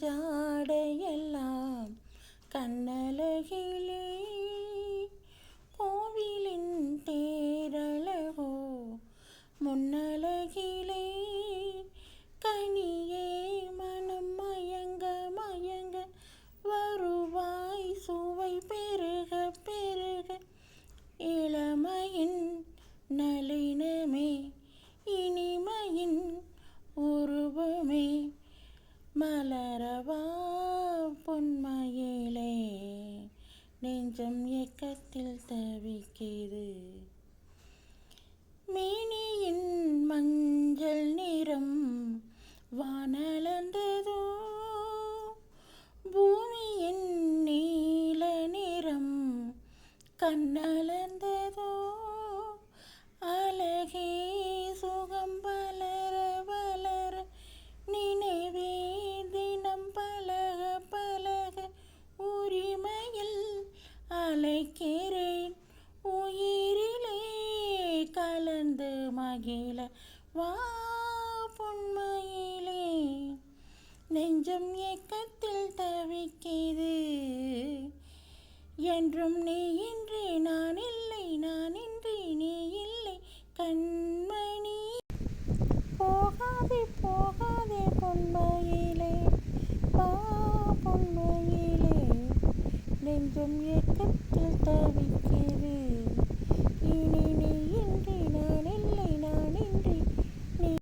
ஜாடையெல்லாம் கண்ணழகிலே கோவிலின் தேரழகோ முன்னழகிலே கனியே மனம் மயங்க மயங்க வருவாய் சுவை பெருக பெருக இளமையின் நளினமே இனிமையின் உருவமே மலரவா பொன்மயிலே நெஞ்சம் ஏக்கத்தில் தவிக்கிது மேனியின் மஞ்சள் நிறம் வானளந்ததோ பூமியின் நீல நிறம் கண்ணளந்ததோ அழகே சுகம் வளர வளர நினைவே தினம் பழக பழக உரிமையில் அழைக்கிறேன் உயிரிலே கலந்து மகிழ வா பொன்மயிலே நெஞ்சம் ஏக்கத்தில் தவிக்கிது என்றும் நீ இன்றி நான் இல்லை நான் இன்றி நீ இல்லை கண்மணி போகாதே போகாதே பொன்மயிலே வா பொன்மயிலே நெஞ்சம் ஏக்கத்தில் தவிக்கிது